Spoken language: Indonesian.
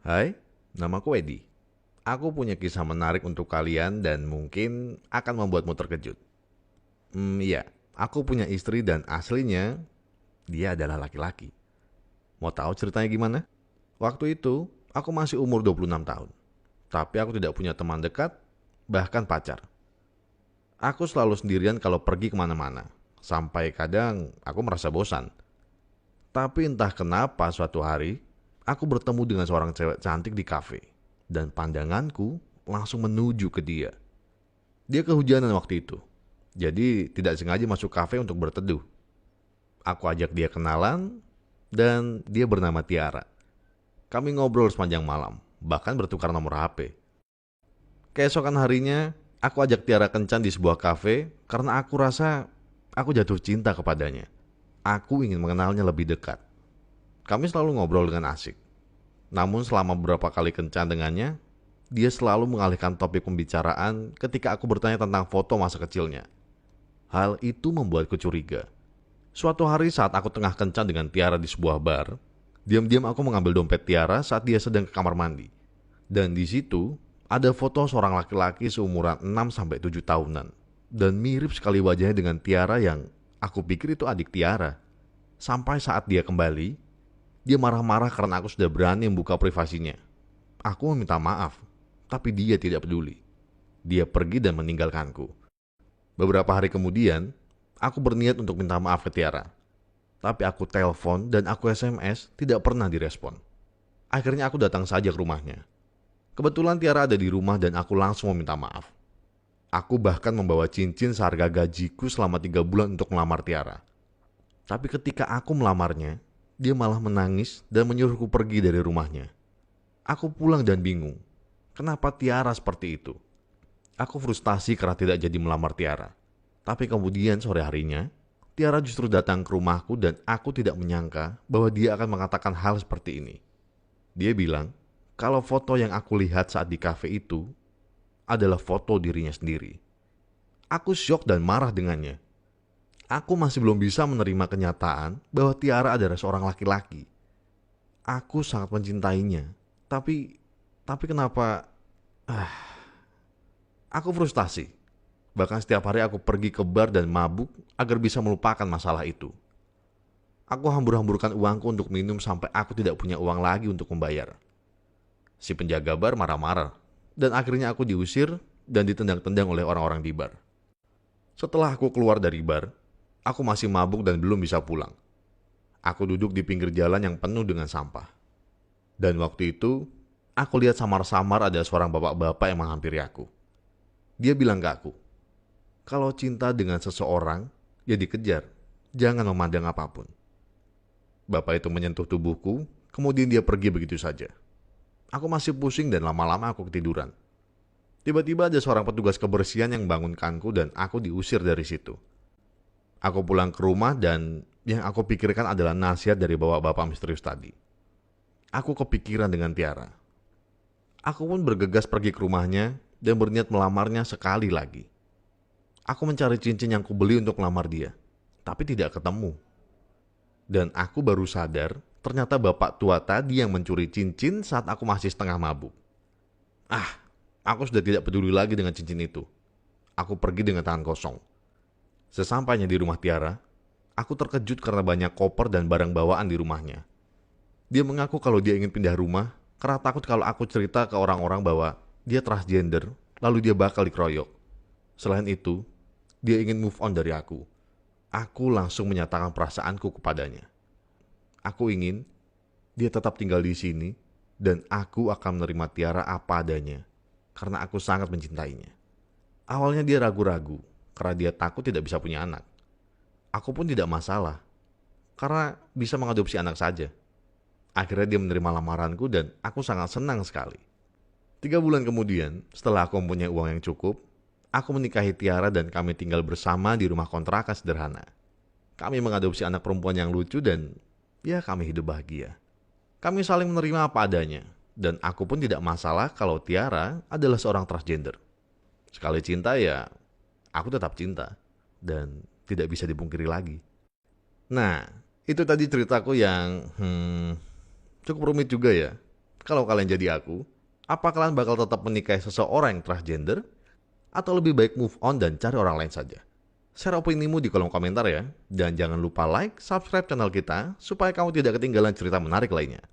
Hai, namaku Edi. Aku punya kisah menarik untuk kalian dan mungkin akan membuatmu terkejut. Iya, aku punya istri dan aslinya dia adalah laki-laki. Mau tahu ceritanya gimana? Waktu itu, aku masih umur 26 tahun. Tapi aku tidak punya teman dekat, bahkan pacar. Aku selalu sendirian kalau pergi kemana-mana. Sampai kadang aku merasa bosan. Tapi entah kenapa suatu hari, aku bertemu dengan seorang cewek cantik di kafe. Dan pandanganku langsung menuju ke dia. Dia kehujanan waktu itu. Jadi tidak sengaja masuk kafe untuk berteduh. Aku ajak dia kenalan dan dia bernama Tiara. Kami ngobrol sepanjang malam, bahkan bertukar nomor HP. Keesokan harinya, aku ajak Tiara kencan di sebuah kafe karena aku rasa aku jatuh cinta kepadanya. Aku ingin mengenalnya lebih dekat. Kami selalu ngobrol dengan asik. Namun selama beberapa kali kencan dengannya, dia selalu mengalihkan topik pembicaraan ketika aku bertanya tentang foto masa kecilnya. Hal itu membuatku curiga. Suatu hari saat aku tengah kencan dengan Tiara di sebuah bar, diam-diam aku mengambil dompet Tiara saat dia sedang ke kamar mandi. Dan di situ ada foto seorang laki-laki seumuran 6 sampai 7 tahunan. Dan mirip sekali wajahnya dengan Tiara yang aku pikir itu adik Tiara. Sampai saat dia kembali, dia marah-marah karena aku sudah berani membuka privasinya. Aku meminta maaf, tapi dia tidak peduli. Dia pergi dan meninggalkanku. Beberapa hari kemudian, aku berniat untuk minta maaf ke Tiara. Tapi aku telepon dan aku SMS tidak pernah direspon. Akhirnya aku datang saja ke rumahnya. Kebetulan Tiara ada di rumah dan aku langsung meminta maaf. Aku bahkan membawa cincin seharga gajiku selama 3 bulan untuk melamar Tiara. Tapi ketika aku melamarnya, dia malah menangis dan menyuruhku pergi dari rumahnya. Aku pulang dan bingung. Kenapa Tiara seperti itu? Aku frustasi karena tidak jadi melamar Tiara. Tapi kemudian sore harinya, Tiara justru datang ke rumahku dan aku tidak menyangka bahwa dia akan mengatakan hal seperti ini. Dia bilang, kalau foto yang aku lihat saat di kafe itu adalah foto dirinya sendiri. Aku syok dan marah dengannya. Aku masih belum bisa menerima kenyataan bahwa Tiara adalah seorang laki-laki. Aku sangat mencintainya. Tapi kenapa aku frustasi. Bahkan setiap hari aku pergi ke bar dan mabuk agar bisa melupakan masalah itu. Aku hambur-hamburkan uangku untuk minum sampai aku tidak punya uang lagi untuk membayar. Si penjaga bar marah-marah dan akhirnya aku diusir dan ditendang-tendang oleh orang-orang di bar. Setelah aku keluar dari bar, aku masih mabuk dan belum bisa pulang. Aku duduk di pinggir jalan yang penuh dengan sampah. Dan waktu itu, aku lihat samar-samar ada seorang bapak-bapak yang menghampiri aku. Dia bilang ke aku, kalau cinta dengan seseorang, ya dikejar. Jangan memandang apapun. Bapak itu menyentuh tubuhku, kemudian dia pergi begitu saja. Aku masih pusing dan lama-lama aku ketiduran. Tiba-tiba ada seorang petugas kebersihan yang bangunkanku dan aku diusir dari situ. Aku pulang ke rumah dan yang aku pikirkan adalah nasihat dari bapak-bapak misterius tadi. Aku kepikiran dengan Tiara. Aku pun bergegas pergi ke rumahnya dan berniat melamarnya sekali lagi. Aku mencari cincin yang kubeli untuk melamar dia, tapi tidak ketemu. Dan aku baru sadar, ternyata bapak tua tadi yang mencuri cincin saat aku masih setengah mabuk. Aku sudah tidak peduli lagi dengan cincin itu. Aku pergi dengan tangan kosong. Sesampainya di rumah Tiara, aku terkejut karena banyak koper dan barang bawaan di rumahnya. Dia mengaku kalau dia ingin pindah rumah karena takut kalau aku cerita ke orang-orang bahwa dia transgender, lalu dia bakal dikeroyok. Selain itu, dia ingin move on dari aku. Aku langsung menyatakan perasaanku kepadanya. Aku ingin dia tetap tinggal di sini dan aku akan menerima Tiara apa adanya karena aku sangat mencintainya. Awalnya dia ragu-ragu karena dia takut tidak bisa punya anak. Aku pun tidak masalah karena bisa mengadopsi anak saja. Akhirnya dia menerima lamaranku dan aku sangat senang sekali. 3 bulan kemudian, setelah aku mempunyai uang yang cukup, aku menikahi Tiara dan kami tinggal bersama di rumah kontrakan sederhana. Kami mengadopsi anak perempuan yang lucu dan ya kami hidup bahagia. Kami saling menerima apa adanya dan aku pun tidak masalah kalau Tiara adalah seorang transgender. Sekali cinta ya aku tetap cinta dan tidak bisa dipungkiri lagi. Nah, itu tadi ceritaku yang cukup rumit juga ya. Kalau kalian jadi aku, apa kalian bakal tetap menikahi seseorang yang transgender? Atau lebih baik move on dan cari orang lain saja? Share opinimu di kolom komentar ya. Dan jangan lupa like, subscribe channel kita supaya kamu tidak ketinggalan cerita menarik lainnya.